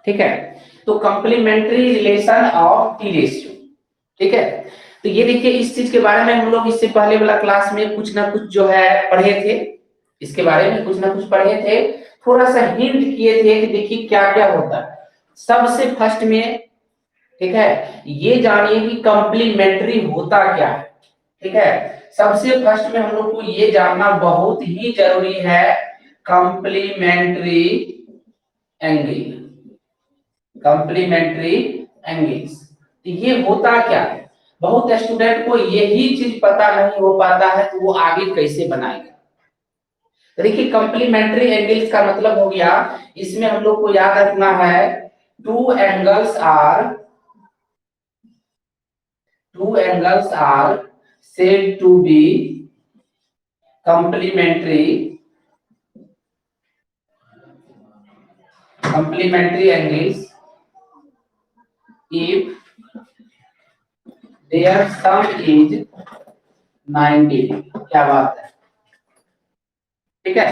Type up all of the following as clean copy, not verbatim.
ठीक है। तो complementary relation of T ratio, ठीक है। तो ये देखिए इस चीज के बारे में हम लोग इससे पहले वाला क्लास में कुछ ना कुछ जो है पढ़े थे, इसके बारे में कुछ ना कुछ पढ़े थे, थोड़ा सा हिंट किए थे कि देखिए क्या क्या होता है। सबसे फर्स्ट में, ठीक है, ये जानिए कि कंप्लीमेंट्री होता क्या है, ठीक है। सबसे फर्स्ट में हम लोग को ये जानना बहुत ही जरूरी है, कंप्लीमेंट्री एंगल, कंप्लीमेंट्री एंगल्स। ये होता क्या है, बहुत स्टूडेंट को यही चीज पता नहीं हो पाता है, तो वो आगे कैसे बनाएगा। तो देखिए कंप्लीमेंट्री एंगल्स का मतलब हो गया, इसमें हम लोग को याद रखना है, two angles are said to be complementary angles if their sum is 90 degree। क्या बात है, ठीक है।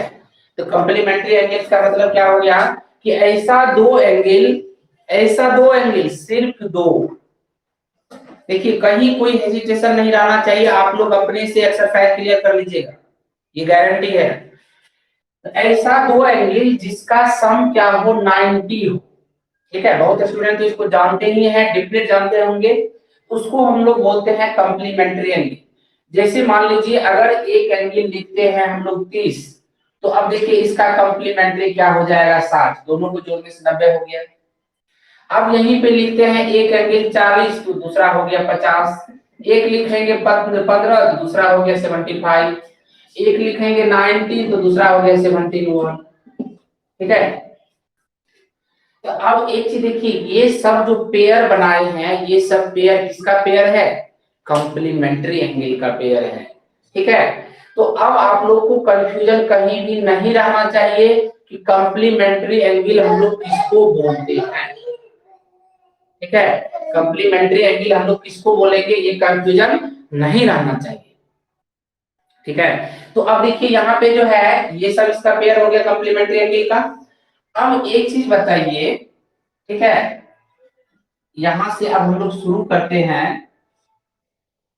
तो कंप्लीमेंट्री एंगल्स का मतलब क्या हो गया कि ऐसा दो एंगल सिर्फ दो, देखिए कहीं कोई हेजिटेशन नहीं रहना चाहिए, आप लोग अपने से एक्सरसाइज क्लियर कर लीजिएगा, ये गारंटी है। तो ऐसा दो एंगल जिसका सम क्या हो 90 हो, ठीक है। बहुत स्टूडेंट तो इसको जानते ही हैं, डिफरेंट जानते होंगे, उसको हम लोग बोलते हैं कंप्लीमेंट्री एंगल। जैसे मान लीजिए अगर एक एंगल लिखते हैं हम लोग 30, तो अब देखिए इसका कंप्लीमेंट्री क्या हो जाएगा 60, दोनों को जोड़ने से 90 हो गया। अब यहीं पे लिखते हैं एक एंगल 40, तो दूसरा हो गया 50, एक लिखेंगे 15 तो दूसरा हो गया 75, एक लिखेंगे 90 तो दूसरा हो गया 71, ठीक है। तो अब एक चीज देखिए, ये सब जो पेयर बनाए हैं, ये सब पेयर किसका पेयर है, कंप्लीमेंट्री एंगल का पेयर है, ठीक है। तो अब आप लोग को कंफ्यूजन कहीं भी नहीं रहना चाहिए कि कंप्लीमेंट्री एंगल हम लोग किसको बोलते हैं, ठीक है। कंप्लीमेंट्री एंगल हम लोग किसको बोलेंगे, ये कंफ्यूजन नहीं रहना चाहिए, ठीक है। तो अब देखिए यहाँ पे जो है ये सब इसका पेयर हो गया कंप्लीमेंट्री एंगल का। अब एक चीज बताइए, ठीक है, यहां से अब हम लोग शुरू करते हैं,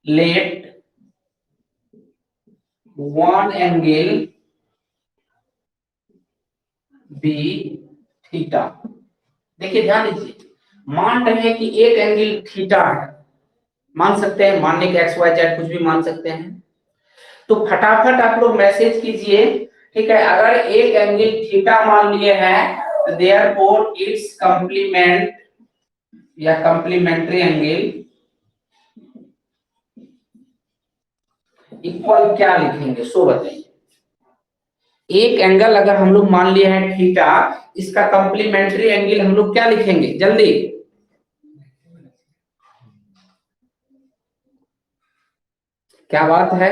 let one angle be theta. देखिए ध्यान दीजिए, मान रहे हैं कि एक एंगल थीटा है, मान सकते हैं, मानने के एक्स वाई जेड कुछ भी मान सकते हैं। तो फटाफट आप लोग मैसेज कीजिए, ठीक है। अगर एक एंगल थीटा मान लिए हैं तो देयरफॉर इट्स कंप्लीमेंट या कंप्लीमेंट्री एंगल इक्वल क्या लिखेंगे, सो बताइए। एक एंगल अगर हम लोग मान लिए हैं थीटा, इसका कंप्लीमेंट्री एंगल हम लोग क्या लिखेंगे जल्दी, क्या बात है,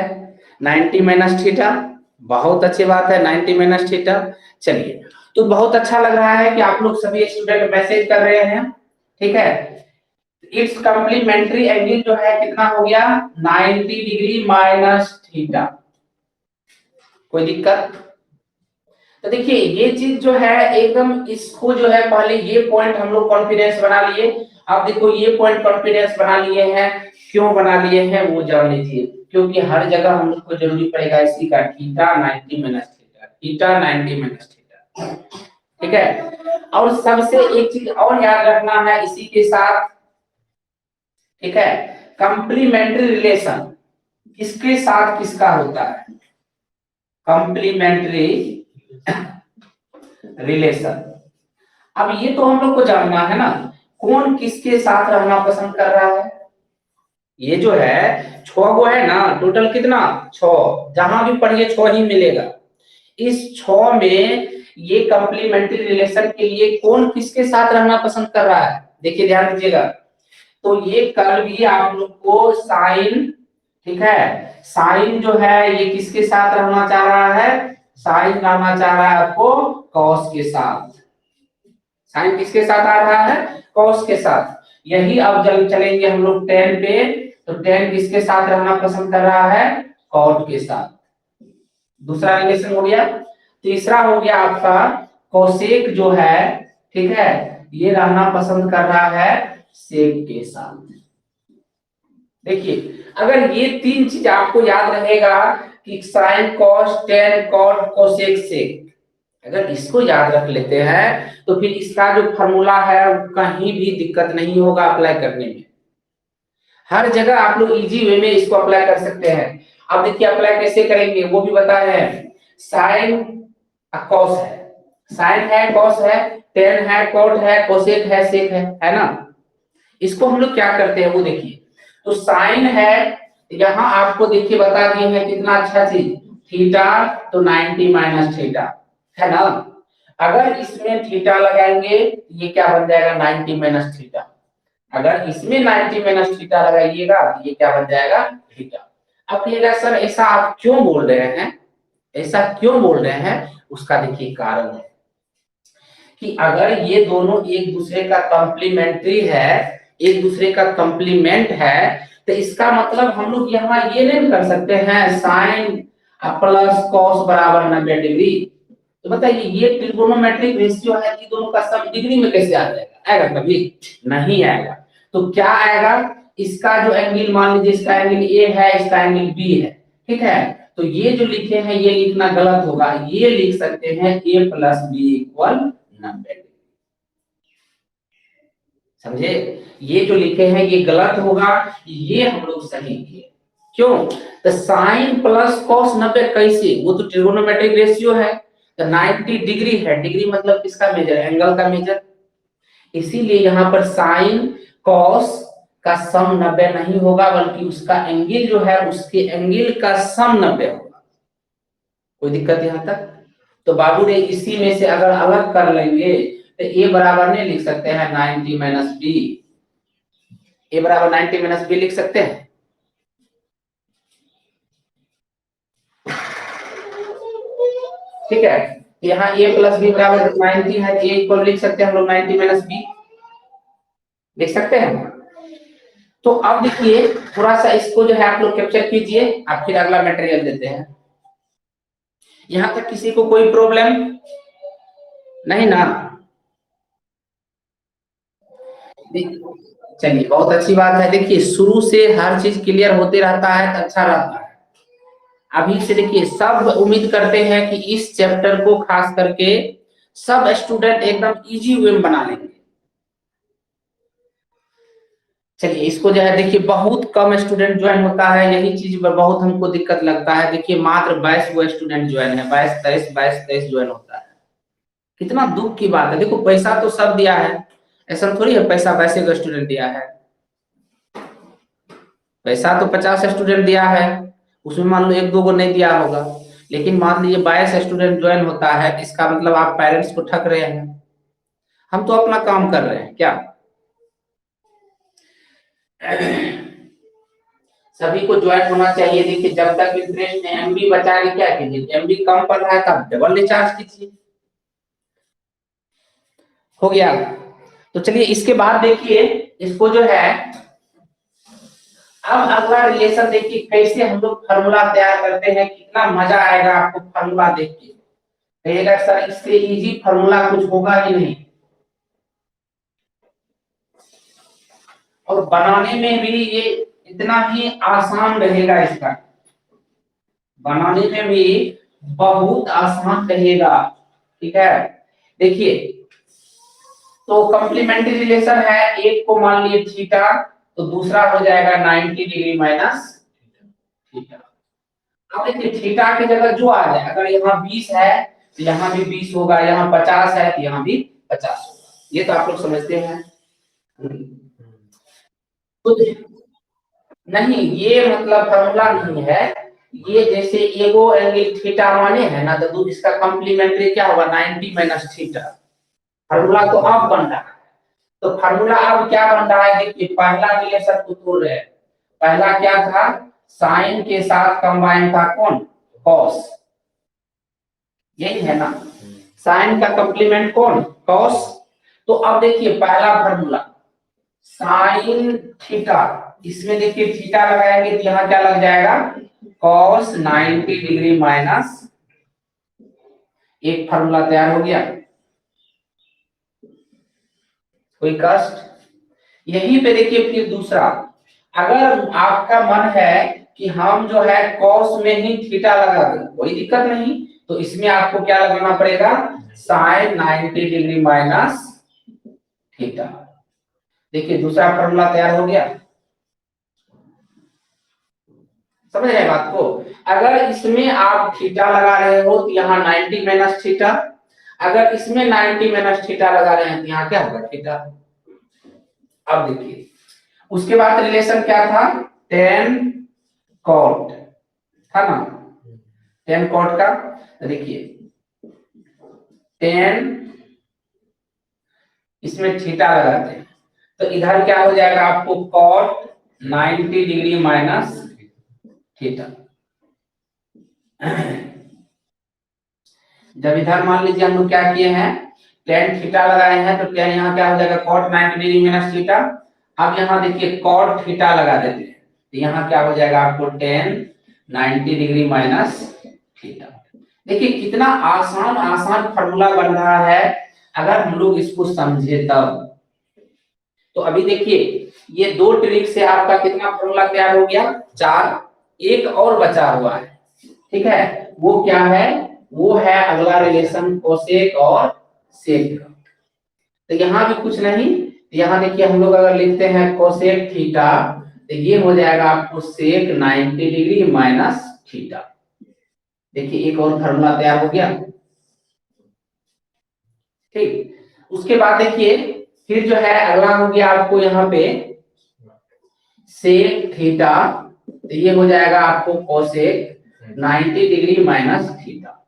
90 माइनस थीटा। बहुत अच्छी बात है, 90 माइनस थीटा। चलिए, तो बहुत अच्छा लग रहा है कि आप लोग सभी स्टूडेंट मैसेज कर रहे हैं, ठीक है। इट्स कंप्लीमेंट्री एंगल जो है कितना हो गया, 90 डिग्री माइनस थीटा। कोई दिक्कत? तो देखिए ये चीज जो है एकदम, इसको जो है पहले ये पॉइंट हम लोग कॉन्फिडेंस बना लिए। अब देखो ये पॉइंट कॉन्फिडेंस बना लिए हैं, क्यों बना लिए हैं वो जान लीजिए, क्योंकि हर जगह हम लोग को जरूरी पड़ेगा इसी का, theta 90 minus theta, theta 90 minus theta, ठीक है। और सबसे एक चीज और याद रखना है इसी के साथ, ठीक है, कंप्लीमेंट्री रिलेशन किसके साथ किसका होता है, कंप्लीमेंट्री रिलेशन। अब ये तो हम लोग को जानना है ना, कौन किसके साथ रहना पसंद कर रहा है। ये जो है 6 गो है ना, टोटल कितना 6, जहां भी पढ़िए 6 ही मिलेगा। इस 6 में ये कंप्लीमेंट्री रिलेशन के लिए कौन किसके साथ रहना पसंद कर रहा है, देखिए ध्यान दीजिएगा। तो ये कल भी आप लोग को साइन, ठीक है, साइन जो है ये किसके साथ रहना चाह रहा है, साइन रहना चाह रहा है आपको कॉस के साथ। साइन किसके साथ आ रहा है, कॉस के साथ। यही अब जब चलेंगे हम लोग टेन पे, तो टेन किसके साथ रहना पसंद कर रहा है, कॉट के साथ। दूसरा रिलेशन हो गया। तीसरा हो गया आपका कोसेक जो है, ठीक है, ये रहना पसंद कर रहा है सेक के साथ। देखिए अगर ये तीन चीज आपको याद रहेगा कि sine cos tan cot cosec sec, अगर इसको याद रख लेते हैं तो फिर इसका जो फॉर्मूला है कहीं भी दिक्कत नहीं होगा अप्लाई करने में। हर जगह आप लोग इजी वे में इसको अप्लाई कर सकते हैं। अब देखिए अप्लाई कैसे करेंगे वो भी बता रहे हैं। साइन कॉस है, साइन है कॉस है, टेन है कॉट है, कोसेक है सेक है ना। इसको हम लोग क्या करते हैं वो देखिए। तो साइन है, यहाँ आपको देखिए बता दिए हैं कितना अच्छा चीज, थीटा तो 90 माइनस थीटा है ना। अगर इसमें थीटा लगाएंगे ये क्या बन जाएगा 90 माइनस थीटा। अगर इसमें 90 माइनस थीटा लगाइएगा तो ये क्या बन जाएगा थीटा। अब कहिएगा सर ऐसा आप क्यों बोल रहे हैं, ऐसा क्यों बोल रहे हैं, उसका देखिए कारण है कि अगर ये दोनों एक दूसरे का कॉम्प्लीमेंट्री है, एक दूसरे का कॉम्प्लीमेंट है, तो इसका मतलब हम लोग यहाँ ये नहीं कर सकते हैं साइन प्लस कॉस बराबर 90 डिग्री। तो बताइए ये ट्रिगोनोमेट्रिक रेशियो है कि दोनों का सम डिग्री में कैसे आ जाएगा, आएगा कभी नहीं आएगा। तो क्या आएगा, इसका जो एंगल मान लीजिए इसका एंगल ए है, इसका एंगल बी है, ठीक है। तो ये जो लिखे हैं ये लिखना गलत होगा, ये लिख सकते हैं ए प्लस बी इक्वल 90 डिग्री। समझे, ये जो लिखे हैं ये गलत होगा, ये हम लोग सही किए। क्यों, तो साइन प्लस कॉस 90 कैसे, वो तो ट्रिगोनोमेट्रिक रेशियो है। तो 90 डिग्री है, डिग्री मतलब किसका मेजर, एंगल का मेजर। इसीलिए यहाँ पर साइन कॉस का सम 90 नहीं होगा, बल्कि उसका एंगल जो है उसके एंगल का सम 90 होगा। कोई दिक्कत यहाँ तक। तो बाबू ने इसी में से अगर अलग कर लेंगे तो ए बराबर नहीं लिख सकते हैं 90 माइनस बी, ए बराबर 90 माइनस बी लिख सकते हैं। ठीक है, यहाँ ए प्लस बी बराबर 90 है, ए इक्वल लिख सकते हैं हम लोग 90 माइनस बी लिख सकते हैं। तो अब देखिए थोड़ा सा इसको जो है आप लोग कैप्चर कीजिए, आप फिर अगला मटेरियल देते हैं। यहां तक किसी को कोई प्रॉब्लम नहीं ना। चलिए बहुत अच्छी बात है। देखिए शुरू से हर चीज क्लियर होते रहता है तो अच्छा रहता है। अभी से देखिए सब उम्मीद करते हैं कि इस चैप्टर को खास करके सब स्टूडेंट एकदम इजी वे में बना लेंगे। चलिए इसको जो है देखिए बहुत कम स्टूडेंट ज्वाइन होता है, यही चीज पर बहुत हमको दिक्कत लगता है। देखिए मात्र 22 वो स्टूडेंट ज्वाइन है, 22 23 ज्वाइन होता है। कितना दुख की बात है। देखो पैसा तो सब दिया है, ऐसा थोड़ी है पैसा वैसे को स्टूडेंट दिया है। पैसा तो 50 स्टूडेंट दिया है, उसमें मान लो एक दो को नहीं दिया होगा, लेकिन मान लीजिए 22 स्टूडेंट ज्वाइन होता है, इसका मतलब आप पेरेंट्स को ठग रहे हैं। हम तो अपना काम कर रहे हैं क्या। सभी को ज्वाइन होना चाहिए। देखिए जब तक इंटरेस्ट है, एमबी बचा के क्या कीजिए, एमबी कम पड़ रहा है तब डबल रिचार्ज कीजिए। हो गया। तो चलिए इसके बाद देखिए इसको जो है अब अगला रिलेशन देखिए कैसे हम लोग फार्मूला तैयार करते हैं, कितना मजा आएगा आपको फार्मूला देख के। कहिएगा सर इससे इजी फार्मूला कुछ होगा ही नहीं, और बनाने में भी ये इतना ही आसान रहेगा, इसका बनाने में भी बहुत आसान रहेगा। ठीक है, देखिए तो कॉम्प्लीमेंट्री रिलेशन है, एक को मान लिए थीटा तो दूसरा हो जाएगा 90 डिग्री माइनस थीटा। अब देखिए थीटा की जगह जो आ जाए, अगर यहाँ 20 है तो यहाँ भी 20 होगा, यहाँ 50 है तो यहाँ भी 50 होगा। ये तो आप लोग समझते हैं। तो नहीं ये मतलब फॉर्मूला नहीं है, ये जैसे एगो एंगल थीटा माने है ना, तो इसका कॉम्प्लीमेंट्री क्या होगा 90 माइनस थीटा। फॉर्मूला तो अब बन रहा है, तो फार्मूला अब क्या बन रहा है, देखिए पहला रिलेशन को तोड़ रहे हैं। पहला क्या था, साइन के साथ कंबाइन था कौन, कॉस, यही है ना। साइन का कॉम्प्लीमेंट कौन, कॉस। तो अब देखिए पहला फार्मूला साइन थीटा, इसमें देखिए थीटा लगाएंगे तो यहाँ क्या लग जाएगा कॉस 90 डिग्री माइनस, एक फार्मूला तैयार हो गया। कोई कष्ट? यहीं पे देखिए फिर दूसरा, अगर आपका मन है कि हम जो है कॉस में ही थीटा लगा दें, कोई दिक्कत नहीं, तो इसमें आपको क्या लगाना पड़ेगा, साइन 90 डिग्री माइनस थीटा। देखिए दूसरा फॉर्मूला तैयार हो गया, समझ रहे हैं बात को। अगर इसमें आप थीटा लगा रहे हो तो यहाँ 90 माइनस थीटा, अगर इसमें 90 माइनस थीटा लगा रहे हैं तो यहाँ क्या होगा, थीटा। अब देखिए उसके बाद रिलेशन क्या था, टेन कॉट था ना, टेन कॉट का, देखिए टेन, इसमें थीटा लगाते हैं तो इधर क्या हो जाएगा आपको, कॉट 90 डिग्री माइनस थीटा। जब इधर मान लीजिए हम लोग क्या किए हैं, टेन थीटा लगाए हैं तो टेन यहाँ क्या हो जाएगा, कॉट 90 डिग्री माइनस थीटा। अब यहाँ देखिए कॉट थीटा लगा देते हैं तो यहाँ क्या हो जाएगा आपको, टेन 90 डिग्री माइनस थीटा। देखिए कितना आसान आसान फॉर्मूला बन रहा है अगर हम लोग इसको समझे तब। तो अभी देखिए ये दो ट्रिक से आपका कितना फॉर्मूला तैयार हो गया, चार। एक और बचा हुआ है, ठीक है, वो क्या है, वो है अगला रिलेशन कोसेक और सेक का। तो यहाँ भी कुछ नहीं, यहाँ देखिए हम लोग अगर लिखते हैं कोसेक थीटा तो ये हो जाएगा आपको सेक 90 डिग्री माइनस थीटा। देखिए एक और फॉर्मूला तैयार हो गया, ठीक। उसके बाद देखिए फिर जो है अगला हो गया आपको यहाँ पे सेक थीटा, तो ये हो जाएगा आपको कोसेक 90 डिग्री माइनस थीटा।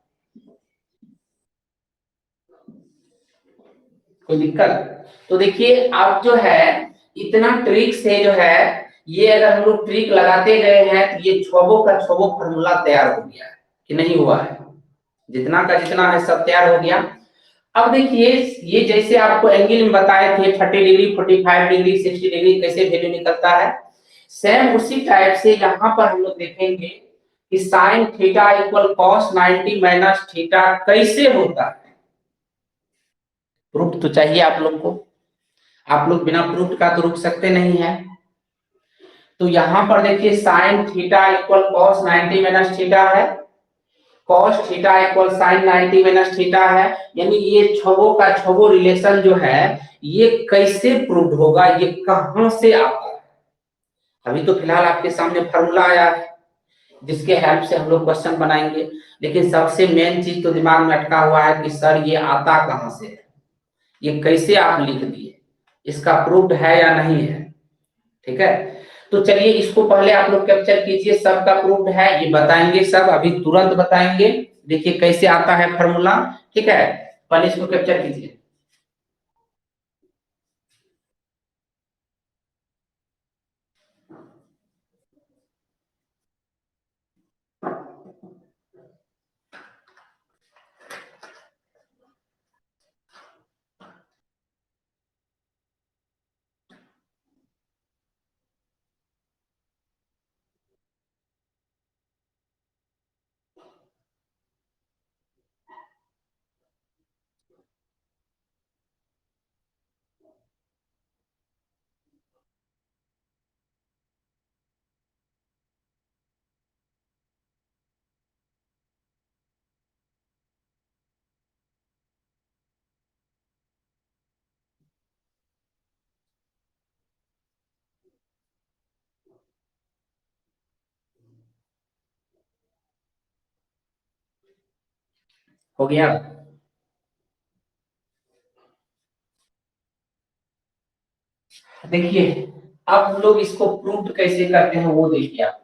कोई दिक्कत? तो देखिए अब जो है इतना ट्रिक से जो है, ये अगर हम लोग ट्रिक लगाते गए हैं तो ये छबो का छबो फॉर्मूला तैयार हो गया है कि नहीं हुआ है, जितना का जितना है सब तैयार हो गया। अब देखिए ये जैसे आपको एंगल में बताए थे 30 डिग्री 45 डिग्री 60 डिग्री कैसे वैल्यू निकलता है, सेम उसी टाइप से यहाँ पर हम लोग देखेंगे कि sign theta equal cos 90 minus theta कैसे होता है। प्रूफ तो चाहिए आप लोग को, आप लोग बिना प्रूफ का तो रुक सकते नहीं है। तो यहाँ पर देखिए sine theta equal cos 90 minus theta है, cos theta equal sine 90 minus theta है, यानी ये छवो का छवो रिलेशन जो है ये कैसे प्रूव होगा, ये कहां से आता है। अभी तो फिलहाल आपके सामने फॉर्मूला आया है जिसके हेल्प से हम लोग क्वेश्चन बनाएंगे, लेकिन सबसे मेन चीज तो दिमाग में अटका हुआ है कि सर ये आता कहां से है, ये कैसे आप लिख दिए, इसका प्रूफ है या नहीं है, ठीक है। तो चलिए इसको पहले आप लोग कैप्चर कीजिए, सबका प्रूफ है ये बताएंगे, सब अभी तुरंत बताएंगे। देखिए कैसे आता है फॉर्मूला, ठीक है, पहले इसको कैप्चर कीजिए। हो गया? देखिए अब हम लोग इसको प्रूफ कैसे करते हैं वो देखिए आप।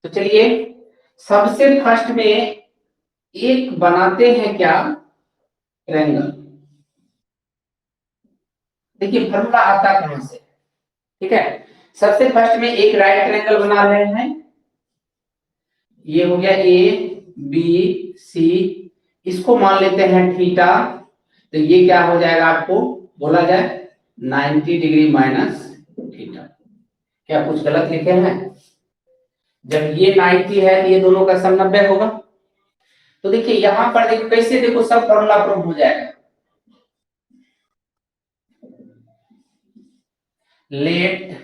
तो चलिए सबसे फर्स्ट में एक बनाते हैं क्या, ट्रायंगल। देखिए फॉर्मूला आता कहां से, ठीक है। सबसे फर्स्ट में एक राइट ट्रायंगल बना रहे हैं, ये हो गया ए, बी सी, इसको मान लेते हैं थीटा, तो ये क्या हो जाएगा आपको बोला जाए 90 डिग्री माइनस थीटा। क्या कुछ गलत लिखे हैं? जब ये 90 है तो ये दोनों का सम 90 होगा। तो देखिए यहां पर देखो कैसे, देखो सब फॉर्मूला प्रूव हो जाएगा। Let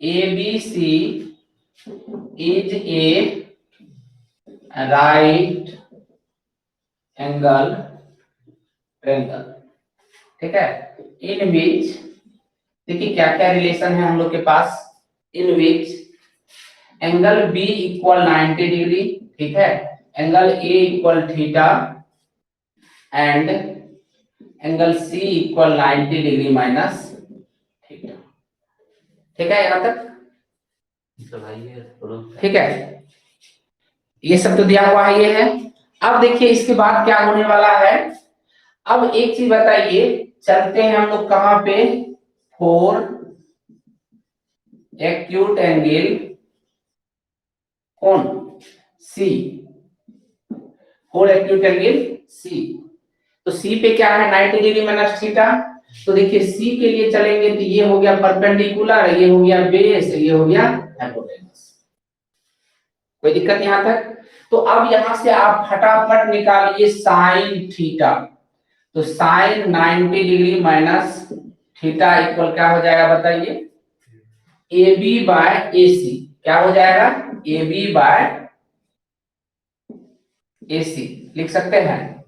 ABC is a right angle triangle, ठीक है, इन विच, देखिए क्या क्या रिलेशन है हम लोग के पास, in which angle B equal 90 degree, ठीक है, angle A equal theta and angle C equal 90 degree minus theta. ठीक है यहां तक? ठीक है, ये सब तो दिया हुआ है, ये है। अब देखिए इसके बाद क्या होने वाला है। अब एक चीज बताइए, चलते हैं हम लोग कहां पे, फोर एक्यूट एंगल कौन सी, फोर एक्यूट एंगल सी। तो सी पे क्या है 90 डिग्री माइनस थीटा। तो देखिए सी के लिए चलेंगे तो ये हो गया परपेंडिकुलर, ये हो गया बेस, ये हो गया हाइपोटेनस। कोई दिक्कत यहां तक? तो अब यहां से आप फटाफट निकालिए साइन थीटा। तो sine 90 degree minus theta equal क्या हो जाएगा बताइए, ए बी बाय ए सी। क्या हो जाएगा, ए बी बाय ए सी लिख सकते हैं।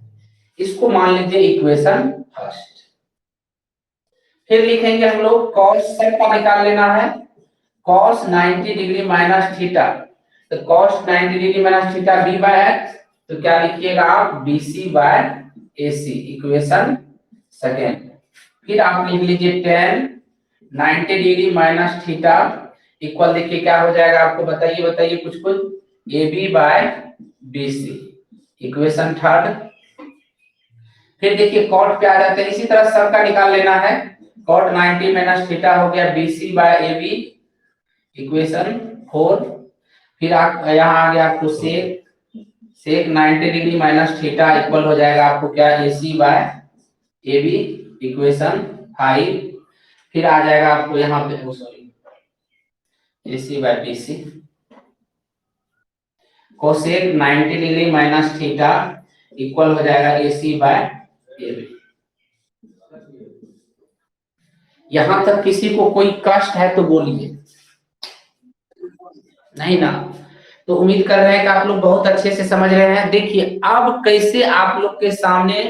इसको मान लीजिए इक्वेशन फर्स्ट। फिर लिखेंगे हम लोग कॉस सेट का निकाल लेना है, कॉस 90 डिग्री माइनस थीटा। तो cos 90 degree minus theta B by X, तो क्या लिखिएगा आप B C by A C, equation second. फिर आप लिख लीजिए tan 90 degree minus theta equal, देखिए क्या हो जाएगा आपको बताइए, बताइए कुछ A B by B C, equation third. फिर देखिए कॉट पे आ जाते हैं, इसी तरह सबका निकाल लेना है। कॉट 90 माइनस थीटा हो गया B C by A B, equation four. फिर आप यहाँ आ गया आपको sec 90 degree minus theta equal हो जाएगा आपको क्या, A C by A B, equation five. फिर आ जाएगा आपको यहाँ पे sorry A C by B C, cosec 90 degree minus theta equal हो जाएगा ए सी बाय ए बी। यहां तक किसी को कोई कष्ट है तो बोलिए, नहीं ना? तो उम्मीद कर रहे हैं कि आप लोग बहुत अच्छे से समझ रहे हैं। देखिए अब कैसे आप लोग के सामने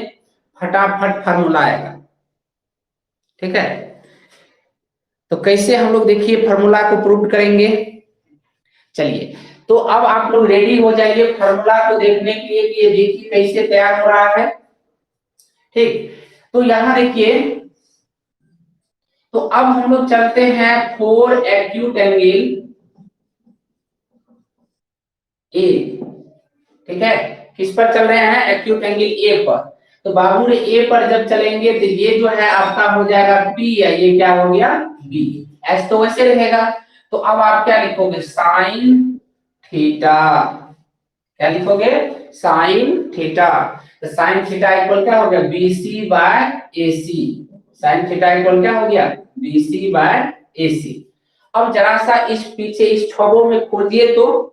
फटाफट फार्मूला आएगा, ठीक है। तो कैसे हम लोग देखिए फार्मूला को प्रूव करेंगे। चलिए तो अब आप लोग रेडी हो जाइए फार्मूला को देखने के लिए कि ये देखिए कैसे तैयार हो रहा है, ठीक। तो यहां देखिए, तो अब हम लोग चलते हैं फोर एक्यूट एंगल ए, ठीक है। किस पर चल रहे हैं, एक्यूट एंगल ए पर। तो बाबू रे ए पर जब चलेंगे तो ये जो है आपका हो जाएगा बी, या ये क्या हो गया बी, एस तो वैसे रहेगा। तो अब आप क्या लिखोगे, साइन थीटा, क्या लिखोगे साइन थीटा। तो साइन थीटा इक्वल क्या हो गया B C by A C, sign theta equal क्या हो गया B C by A C. अब जरा सा इस पीछे इस छवों में खोजिए, तो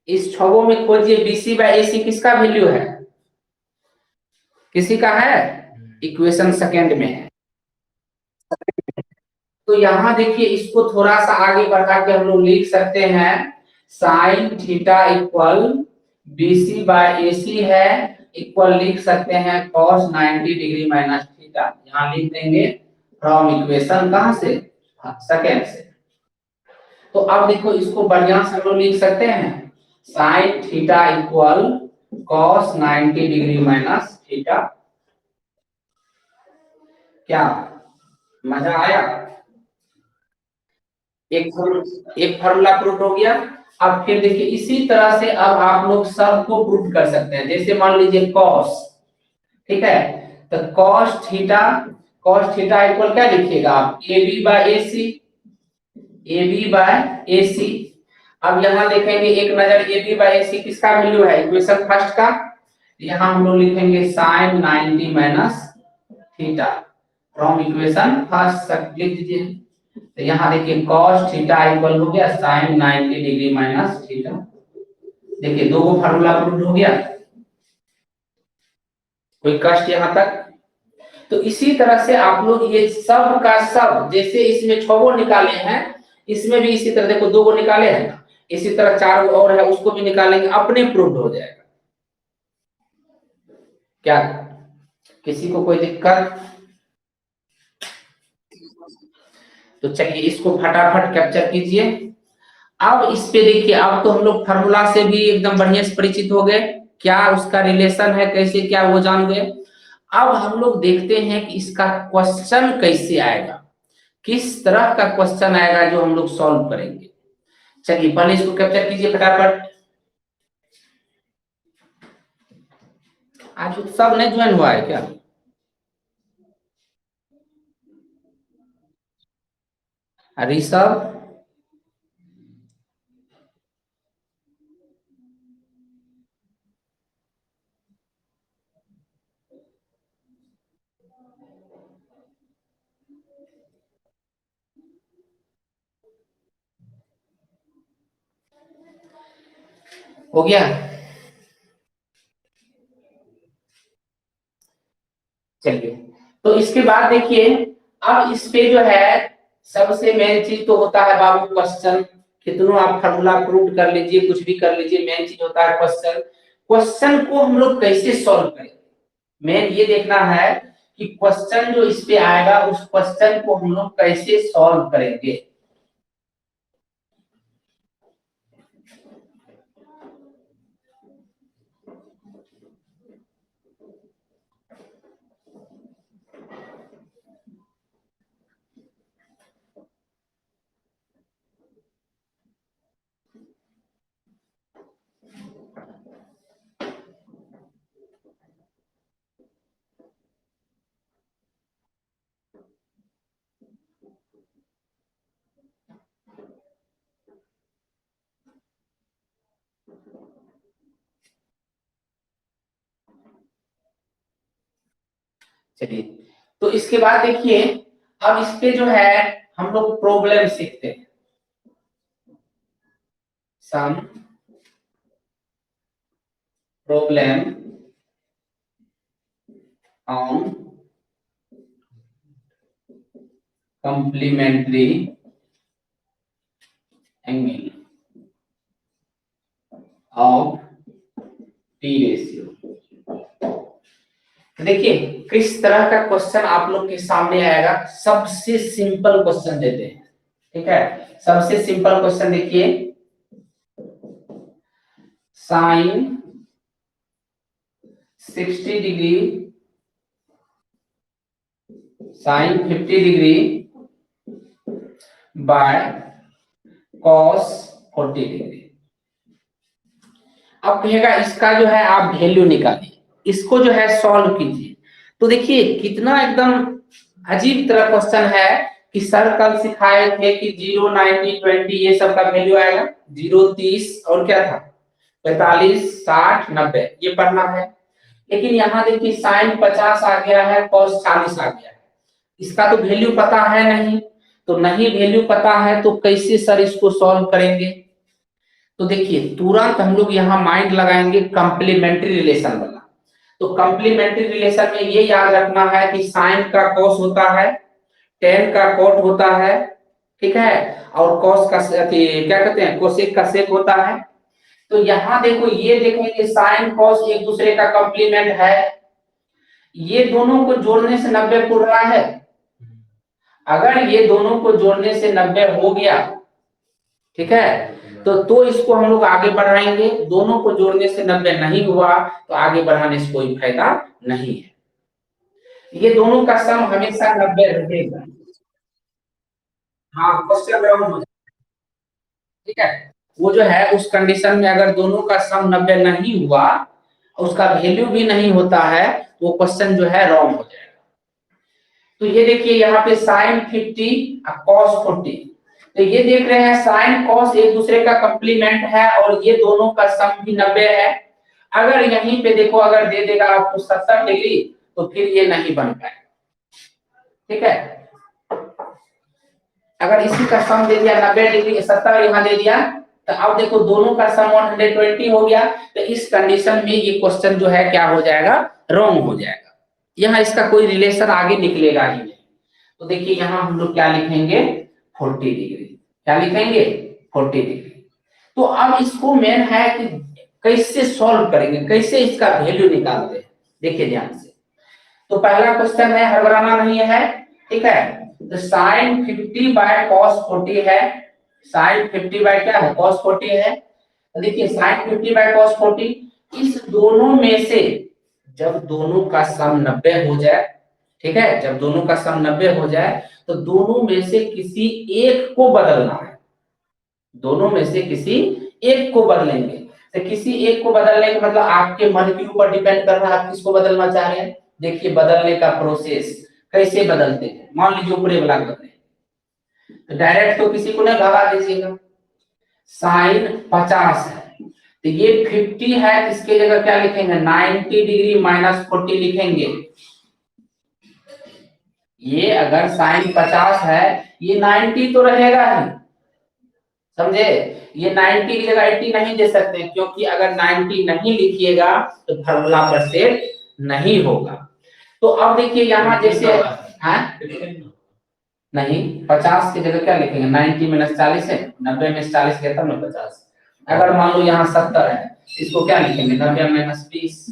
इस छवों में खोजिए बीसी बाय एसी किसका वैल्यू है, किसी का है, इक्वेशन सेकंड में है। तो यहां देखिए इसको थोड़ा सा आगे बढ़ा के हम लोग लिख सकते हैं, sine theta equal BC by AC है, इक्वल लिख सकते हैं cos 90 डिग्री माइनस थीटा। यहां लिख देंगे फ्रॉम इक्वेशन कहां से, सेकंड से। तो अब देखो इसको बढ़िया से हम लोग लिख सकते हैं, sine theta equal cos 90 degree minus theta. क्या मजा आया? एक फार्मूला प्रूफ हो गया। अब फिर देखिए इसी तरह से अब आप लोग सबको प्रूफ कर सकते हैं। जैसे मान लीजिए cos, ठीक है, तो cos थीटा इक्वल क्या लिखिएगा आप, A B by A C, A B by A C. अब यहाँ देखेंगे एक नजर ए बी बाई सी किसका वैल्यू है, इक्वेशन फर्स्ट का। यहाँ हम लोग लिखेंगे sine 90 minus theta from equation first लिख दीजिए। तो यहाँ देखिए cos थीटा इक्वल हो गया साइन 90 डिग्री माइनस थीटा। देखिए दो को फार्मूला प्रूव हो गया, कोई कष्ट यहाँ तक। तो इसी तरह से आप लोग ये सब का सब, जैसे इसमें 6 गो निकाले हैं, इसमें भी इसी तरह देखो 2 गो निकाले हैं ना, इसी तरह 4 गो और है उसको भी निकालेंगे, अपने प्रूव हो जाएगा। क्या किसी को कोई दिक्कत? तो चलिए इसको फटाफट कैप्चर कीजिए। अब इस पे देखिए, अब तो हम लोग फार्मूला से भी एकदम बढ़िया से परिचित हो गए, क्या उसका रिलेशन है कैसे क्या वो जान गए। अब हम लोग देखते हैं कि इसका क्वेश्चन कैसे आएगा, किस तरह का क्वेश्चन आएगा जो हम लोग सॉल्व करेंगे। चलिए पहले इसको कैप्चर कीजिए फटाफट। आज सब नहीं ज्वाइन हुआ है क्या? ऋषभ, हो गया? चलिए तो इसके बाद देखिए, अब इस पे जो है सबसे मेन चीज तो होता है बाबू क्वेश्चन। कितनों आप फार्मूला प्रूव कर लीजिए, कुछ भी कर लीजिए, मेन चीज होता है क्वेश्चन। क्वेश्चन को हम लोग कैसे सॉल्व करेंगे, मेन ये देखना है कि क्वेश्चन जो इस पे आएगा उस क्वेश्चन को हम लोग कैसे सॉल्व करेंगे। चलिए तो इसके बाद देखिए, अब इस पे जो है हम लोग प्रॉब्लम सीखते हैं। Some problem on complementary angle of T ratio. देखिए किस तरह का क्वेश्चन आप लोग के सामने आएगा। सबसे सिंपल क्वेश्चन देते हैं, ठीक है। सबसे सिंपल क्वेश्चन देखिए, sine 60 degree sine 50 degree by cos 40 degree. अब कहेगा इसका जो है आप वैल्यू निकालिए, इसको जो है सॉल्व कीजिए। तो देखिए कितना एकदम अजीब तरह क्वेश्चन है कि सर कल सिखाए थे कि 0, 90, 20 ये सब का वैल्यू आएगा, 0, 30 और क्या था 45, 60, 90 ये पढ़ना है। लेकिन यहाँ देखिए साइन 50 आ गया है, कॉस 40 आ गया है, इसका तो वैल्यू पता है नहीं। तो नहीं वैल्यू पता है तो कैसे सर इसको सॉल्व करेंगे। तो देखिए तुरंत हम लोग यहाँ माइंड लगाएंगे कंप्लीमेंट्री रिलेशन वाला। तो कंप्लीमेंट्री रिलेशन में ये याद रखना है कि साइन का कॉस होता है, टेन का कॉट होता है, ठीक है, और कॉस का क्या कहते हैं कोसेक का सेक होता है। तो यहाँ देखो ये देखेंगे साइन कॉस एक दूसरे का कंप्लीमेंट है, ये दोनों को जोड़ने से 90 पूर रहा है। अगर ये दोनों को जोड़ने से 90 हो गया, ठीक है, तो इसको हम लोग आगे बढ़ाएंगे। दोनों को जोड़ने से 90 नहीं हुआ तो आगे बढ़ाने से कोई फायदा नहीं है। ये दोनों का सम हमेशा 90 रहेगा। हाँ क्वेश्चन राउंड हो जाए, ठीक है। वो जो है उस कंडीशन में अगर दोनों का सम 90 नहीं हुआ, उसका वैल्यू भी नहीं होता है, वो क्वेश्चन जो है रॉन्ग हो जाएगा। तो ये देखिए यहाँ पे साइन 50 और कॉस 40, तो ये देख रहे हैं साइन कॉस एक दूसरे का कंप्लीमेंट है और ये दोनों का सम भी 90 है। अगर यहीं पे देखो अगर दे देगा आपको 70 डिग्री तो फिर ये नहीं बन पाएगा, ठीक है। अगर इसी का सम दे दिया 90 डिग्री 70 यहाँ दे दिया तो अब देखो दोनों का सम 120 हो गया, तो इस कंडीशन में ये क्वेश्चन जो है क्या हो जाएगा, रॉन्ग हो जाएगा। यहाँ इसका कोई रिलेशन आगे निकलेगा ही नहीं। तो देखिए यहाँ हम लोग क्या लिखेंगे 40 डिग्री, क्या लिखेंगे 40 डिग्री। तो अब इसको मेन है कि कैसे सॉल्व करेंगे, कैसे इसका वैल्यू निकालते हैं, देखिए ध्यान से। तो पहला क्वेश्चन है, हड़बड़ाना नहीं है, ठीक है। तो साइन 50 बाय कॉस 40 है, साइन 50 बाय क्या है कॉस 40 है। तो देखिए साइन 50 बाय कॉस 40, इस दोनों में से जब दोनों का सम 90 हो जाए, ठीक है, जब दोनों का सम 90 हो जाए तो दोनों में से किसी एक को बदलना है, दोनों में से किसी एक को बदलेंगे। तो किसी एक को बदलने का मतलब आपके मन के ऊपर डिपेंड कर रहा है, आप किसको बदलना चाह रहे हैं। देखिए बदलने का प्रोसेस कैसे बदलते हैं, मान लीजिए ऊपरी वाला बदले तो डायरेक्ट तो किसी को नहीं भगा दीजिएगा। साइन 50 है तो ये 50 है, इसके जगह क्या लिखेंगे 90 डिग्री माइनस 40 लिखेंगे। ये अगर साइन 50 है ये 90 तो रहेगा ही, समझे। ये 90 की जगह 80 नहीं दे सकते क्योंकि अगर 90 नहीं लिखिएगा तो फॉर्मूला पर सेट नहीं होगा। तो अब देखिए यहाँ जैसे नहीं 50 की जगह क्या लिखेंगे 90 माइनस 40 है, 90 में 40 गया तब ना 50। अगर मान लो यहाँ 70 है इसको क्या लिखेंगे 90 माइनस 20।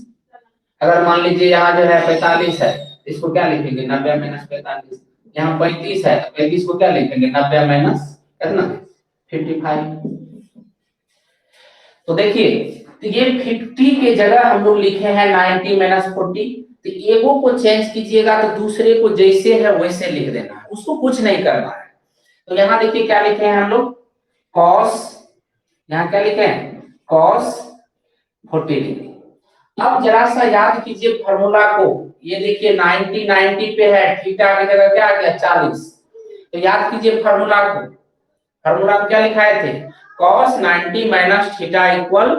अगर मान लीजिए यहाँ जो है 45 है इसको क्या लिखेंगे 90 माइनस 45। यहाँ 35 है 35 को क्या लिखेंगे 90 माइनस कितना 55। तो देखिए तो ये 50 के जगह हम लोग लिखे हैं 90 माइनस 40। तो एगो को चेंज कीजिएगा तो दूसरे को जैसे है वैसे लिख देना है, उसको कुछ नहीं करना है। तो यहाँ देखिए क्या लिखे हैं हम लोग cos, यहाँ क्या लिखे हैं cos 40 डिग्री। अब जरा सा याद कीजिए फॉर्मूला को, ये देखिए 90 90 पे है, थीटा की जगह क्या आ गया 40। तो याद कीजिए फॉर्मूला को, फॉर्मूला में क्या लिखाए थे cos 90 minus theta equal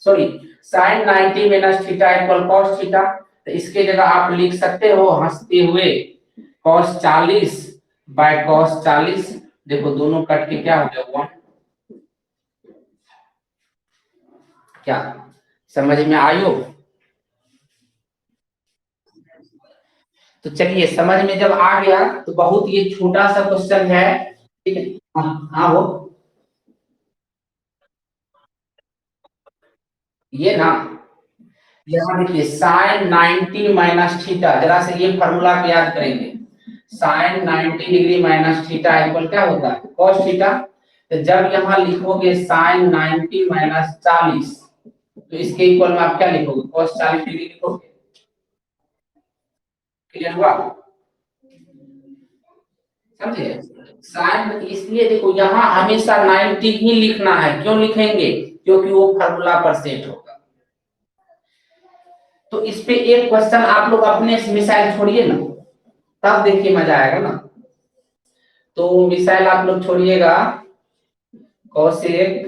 sorry sin 90 minus theta equal cos theta. तो इसके जगह आप लिख सकते हो हंसते हुए cos 40 बाय cos 40। देखो दोनों कट के क्या हो गया 1। क्या समझ में आयो। तो चलिए समझ में जब आ गया तो बहुत ये छोटा सा क्वेश्चन है, ठीक है। हाँ वो ये ना यहाँ देखिए साइन 90 माइनस थीटा, जरा से ये फॉर्मूला को याद करेंगे। Sine 90 degree minus theta equal क्या होता है cos थीटा। तो जब यहाँ लिखोगे साइन 90 माइनस 40 तो इसके इक्वल में आप क्या लिखोगे cos 40 डिग्री लिखोगे। क्लियर हुआ, समझे। साइन इसलिए देखो यहाँ हमेशा 90 ही लिखना है, क्यों लिखेंगे क्योंकि वो फॉर्मूला पर सेट होगा। तो इस पे एक क्वेश्चन आप लोग अपने मिसाइल छोड़िए ना, तब देखिए मजा आएगा ना। तो मिसाइल आप लोग छोड़िएगा cosec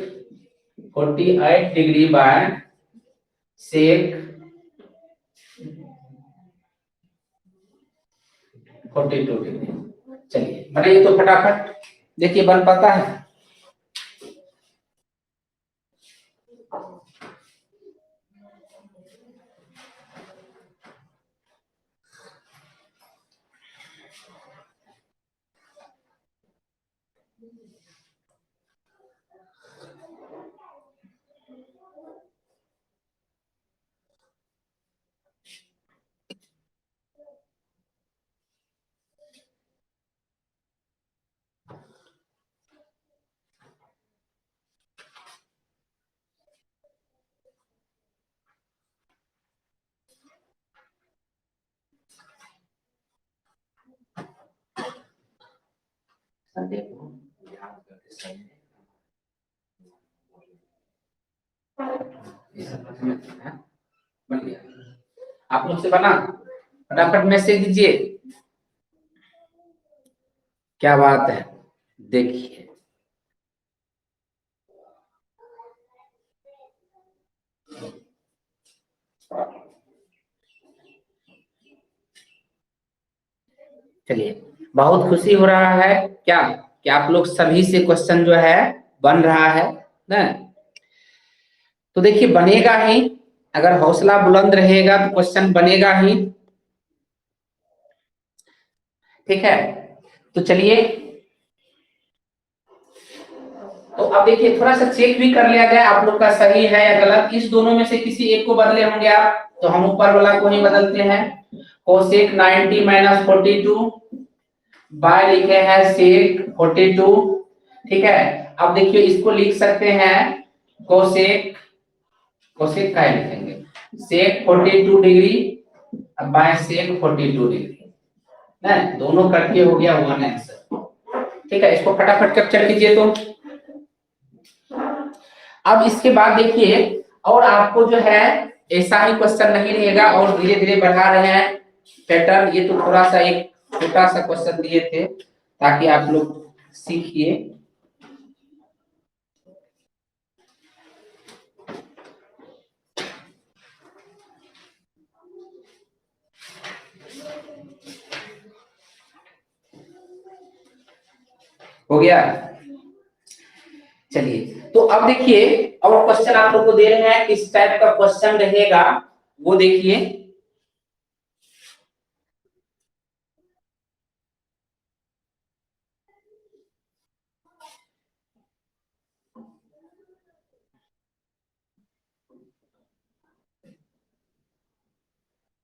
48 degree by sec 42 degree. चलिए बनाइए तो फटाफट, देखिए बन पाता है। बन गया आप लोग से बना, फटाफट मैसेज दीजिए। क्या बात है देखिए चलिए, बहुत खुशी हो रहा है क्या कि आप लोग सभी से क्वेश्चन जो है बन रहा है ना। तो देखिए बनेगा ही, अगर हौसला बुलंद रहेगा तो क्वेश्चन बनेगा ही। ठीक है, तो चलिए, तो अब देखिए थोड़ा सा चेक भी कर लिया जाए आप लोग का सही है या गलत। इस दोनों में से किसी एक को बदले होंगे आप, तो हम ऊपर वाला को ही बदलते हैं। कोसेक 90 माइनस 42 बाय लिखे हैं सेक 42। ठीक है, अब देखिए इसको लिख सकते हैं कोसेक, कोसेक का लिखेंगे सेक 42 डिग्री बाय सेक 42 डिग्री ना, दोनों कट के हो गया वन आंसर। ठीक है, इसको फटाफट कैप्चर कीजिए। तो अब इसके बाद देखिए, और आपको जो है ऐसा ही क्वेश्चन नहीं रहेगा और धीरे धीरे बढ़ा रहे हैं पैटर्न। ये तो थोड़ा सा एक छोटा सा क्वेश्चन दिए थे ताकि आप लोग सीखिए। हो गया, चलिए, तो अब देखिए और क्वेश्चन आप लोग को दे रहे हैं, किस टाइप का क्वेश्चन रहेगा वो देखिए।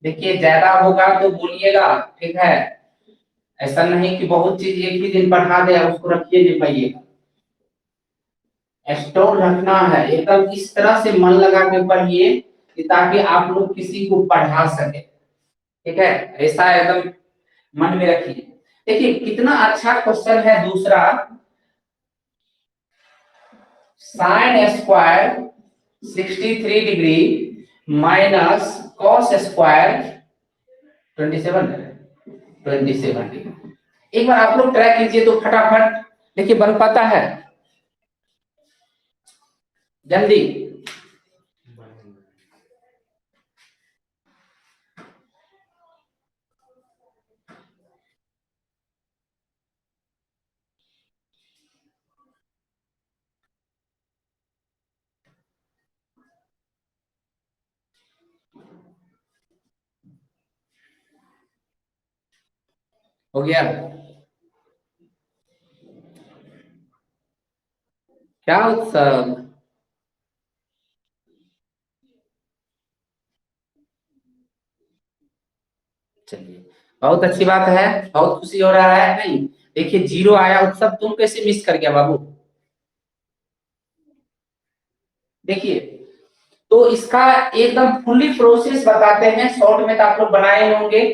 देखिए ज्यादा होगा तो बोलिएगा, ठीक है, ऐसा नहीं कि बहुत चीज एक ही दिन पढ़ा दे उसको रखिए नहीं पाइएगा। स्टोर रखना है एकदम इस तरह से मन लगा के पढ़िए कि ताकि आप लोग किसी को पढ़ा सके। ठीक है, ऐसा एकदम मन में रखिए। देखिए कितना अच्छा क्वेश्चन है दूसरा, sine square 63 degree minus cos square 27 degree. एक बार आप लोग ट्राई कीजिए तो फटाफट, देखिए बन पाता है जल्दी। हो गया क्या उत्सव। चलिए, बहुत अच्छी बात है, बहुत खुशी हो रहा है। नहीं देखिए जीरो आया उत्सव, तुम कैसे मिस कर गया बाबू। देखिए तो इसका एकदम फुल्ली प्रोसेस बताते हैं, शॉर्ट में तो आप लोग बनाए होंगे।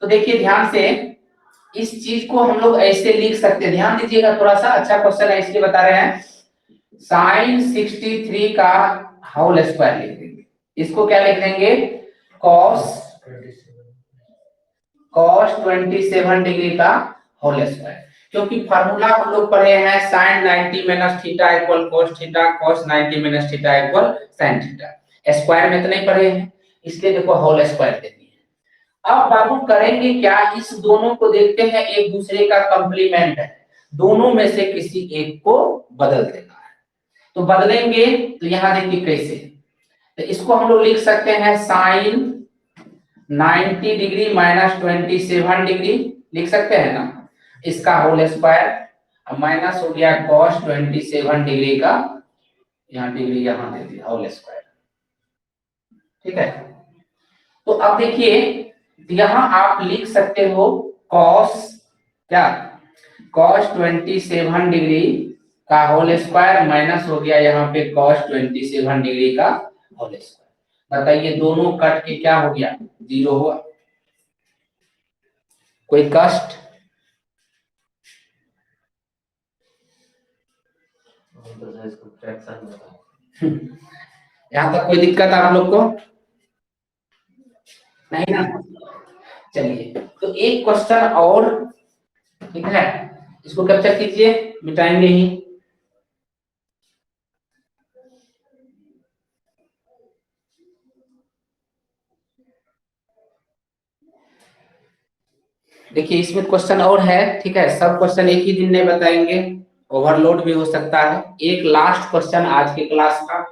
तो देखिए ध्यान से इस चीज को हम लोग ऐसे लिख सकते हैं, ध्यान दीजिएगा थोड़ा सा, अच्छा क्वेश्चन है इसलिए बता रहे हैं। साइन 63 का होल स्क्वायर लिख देंगे, इसको क्या लिख देंगे कॉस कॉस 27 डिग्री का होल स्क्वायर। क्योंकि फार्मूला हम लोग पढ़े हैं sine 90 minus theta equal cos theta, cos 90 minus theta equal sin theta. Square में तो नहीं पढ़े हैं, इसलिए देखो होल स्क्वायर दे दिए। अब बाबू करेंगे क्या, इस दोनों को देखते हैं एक दूसरे का कंप्लीमेंट है, दोनों में से किसी एक को बदल देना है। तो बदलेंगे तो यहां देखिए कैसे, तो इसको हम लोग लिख सकते हैं साइन 90 डिग्री माइनस 27 डिग्री लिख सकते हैं ना, इसका होल स्क्वायर माइनस हो गया cos 27 डिग्री का, यहाँ डिग्री यहाँ दे दिया होल स्क्वायर। ठीक है, तो अब देखिए यहां आप लिख सकते हो cos क्या cos 27 डिग्री का होल स्क्वायर माइनस हो गया यहाँ पे cos 27 डिग्री का होल स्क्वायर। बताइए दोनों कट के क्या हो गया, जीरो हुआ। कोई कष्ट, यहाँ तक कोई दिक्कत आप लोग को नहीं ना। चलिए तो एक क्वेश्चन और, ठीक है, इसको कैप्चर कीजिए, मिटाएंगे ही। देखिए इसमें क्वेश्चन और है, ठीक है, सब क्वेश्चन एक ही दिन नहीं बताएंगे, ओवरलोड भी हो सकता है। एक लास्ट क्वेश्चन आज के क्लास का।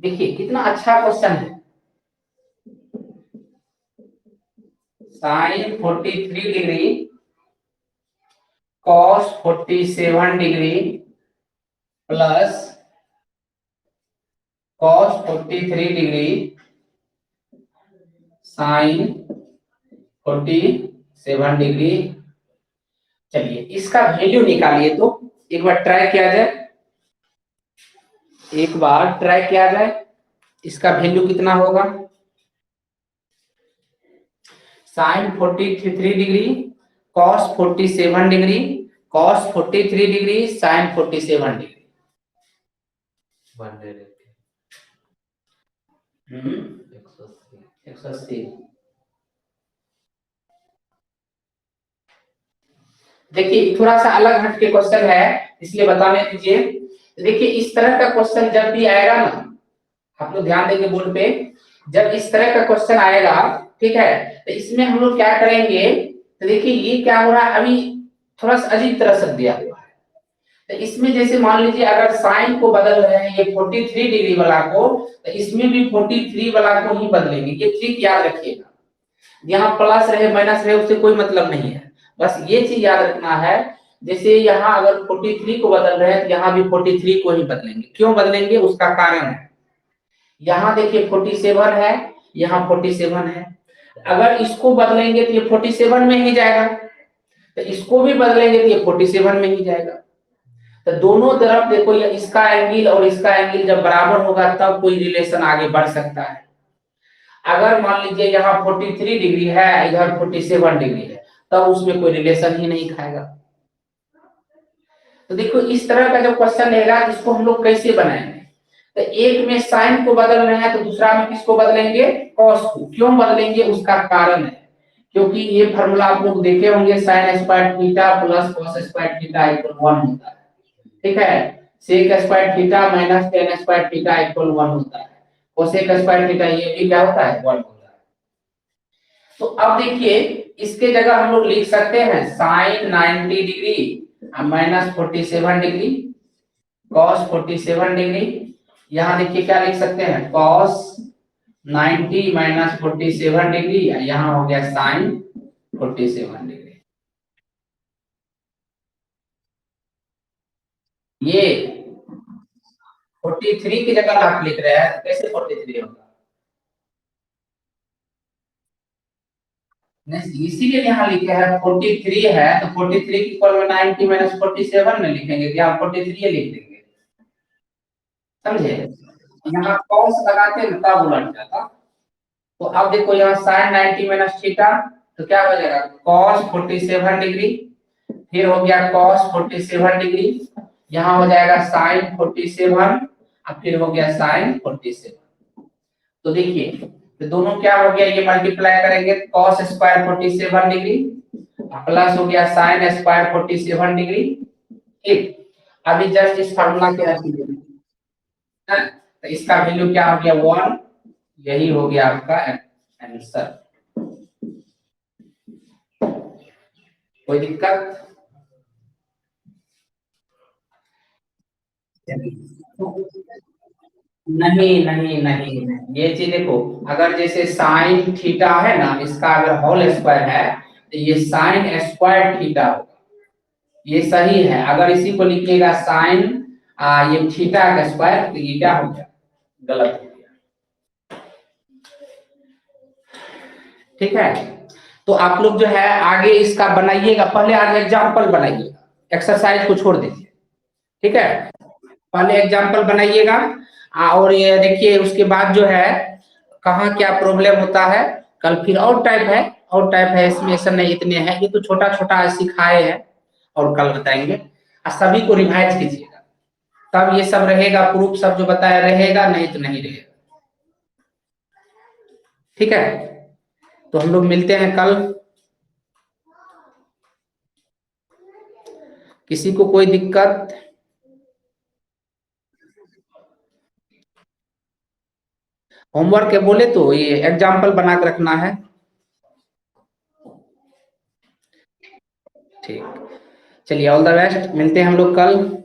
देखिए कितना अच्छा क्वेश्चन है। Sine 43 degree cos 47 degree plus cos 43 degree sine 47 degree. चलिए इसका वैल्यू निकालिए, तो एक बार ट्राई किया जाए, एक बार ट्राई किया जाए, इसका वैल्यू कितना होगा। Sine 43 degree cos 47 degree cos 43 degree sine 47 degree. 180। देखिए थोड़ा सा अलग हट के क्वेश्चन है, इसलिए बताने दीजिए। देखिए इस तरह का क्वेश्चन जब भी आएगा ना, आप लोग ध्यान देंगे बोर्ड पे, जब इस तरह का क्वेश्चन आएगा, ठीक है, तो इसमें हम लोग क्या करेंगे, तो देखिए ये क्या हो रहा है, अभी थोड़ा सा अजीब तरह से दिया हुआ है। तो इसमें जैसे मान लीजिए अगर साइन को बदल रहे हैं ये 43 डिग्री वाला को, तो इसमें भी 43 वाला को ही बदलेंगे, ये ट्रिक याद रखिएगा। यहाँ प्लस रहे माइनस रहे उससे कोई मतलब नहीं है, बस ये चीज याद रखना है। जैसे यहाँ अगर 43 को बदल रहे हैं तो यहाँ भी 43 को ही बदलेंगे। क्यों बदलेंगे उसका कारण है, यहाँ देखिए 47 है, यहाँ 47 है, अगर इसको बदलेंगे तो ये 47 में ही जाएगा, तो इसको भी बदलेंगे तो ये 47 में ही जाएगा। तो दोनों तरफ देखो, ये इसका एंगल और इसका एंगल जब बराबर होगा तब कोई रिलेशन आगे बढ़ सकता है। अगर मान लीजिए यहाँ 43 डिग्री है इधर 47 डिग्री है, तब उसमें कोई रिलेशन ही नहीं खाएगा। तो देखो इस तरह का जो क्वेश्चन रहेगा इसको हम लोग कैसे बनाएंगे, तो एक में साइन को बदल रहे हैं तो दूसरा में किसको बदलेंगे, कॉस को। क्यों बदलेंगे उसका कारण है, क्योंकि ये फार्मूला आप लोग देखे होंगे, sine square theta plus cos square theta equal 1 होता है, ठीक है। Sec square theta minus tan square theta equal 1 होता है, कोसेक स्क्वायर थीटा ये भी क्या होता है, 1 होता है। तो अब देखिए इसके जगह हम लोग लिख सकते हैं sine 90 degree minus 47 degree cos 47 degree. यहाँ देखिए क्या लिख सकते हैं, कॉस 90 माइनस 47 डिग्री, यहाँ हो गया साइन 47 डिग्री। ये 43 की जगह आप लिख रहे हैं तो कैसे 43 होगा, नहीं इसीलिए यहाँ लिखे हैं 43 है, तो 43 की इक्वल में 90 माइनस 47 में लिखेंगे कि आप 43 लिख देंगे, समझे। यहाँ कॉस लगाते हैं तब उलट जाता। तो अब देखो यहाँ साइन 90 माइनस थीटा, तो क्या हो जाएगा कॉस 47 डिग्री, फिर हो गया कॉस 47 डिग्री, यहाँ हो जाएगा साइन 47 और फिर हो गया साइन 47। तो देखिए तो दोनों क्या हो गया, ये मल्टीप्लाई करेंगे कॉस स्क्वायर 47 डिग्री प्लस हो गया साइन स्क्वायर 47 डिग्री, ठीक। अभी जस्ट इस फार्मूला के रख दीजिए, तो इसका वैल्यू क्या हो गया 1, यही हो गया आपका आंसर। कोई दिक्कत नहीं, नहीं नहीं नहीं, ये चीज देखो, अगर जैसे साइन थीटा है ना, इसका अगर होल स्क्वायर है तो ये साइन स्क्वायर थीटा होगा, ये सही है। अगर इसी को लिखिएगा साइन ये थीटा का स्क्वायर, तो ये क्या हो गया, गलत हो गया, ठीक है। तो आप लोग जो है आगे इसका बनाइएगा, पहले आज एग्जाम्पल बनाइएगा, एक्सरसाइज को छोड़ दीजिए, ठीक है। पहले एग्जाम्पल बनाइएगा, और ये देखिए उसके बाद जो है कहाँ क्या प्रॉब्लम होता है, कल फिर और टाइप है, और टाइप है, इसमें ऐसा नहीं इतने हैं, ये तो छोटा छोटा सिखाए हैं और कल बताएंगे। और सभी को रिवाइज कीजिएगा, तब ये सब रहेगा, प्रूफ सब जो बताया रहेगा, नहीं तो नहीं रहेगा, ठीक है। तो हम लोग मिलते हैं कल। किसी को कोई दिक्कत? होमवर्क है बोले तो ये एग्जाम्पल बना के रखना है। ठीक, चलिए ऑल द बेस्ट, मिलते हैं हम लोग कल।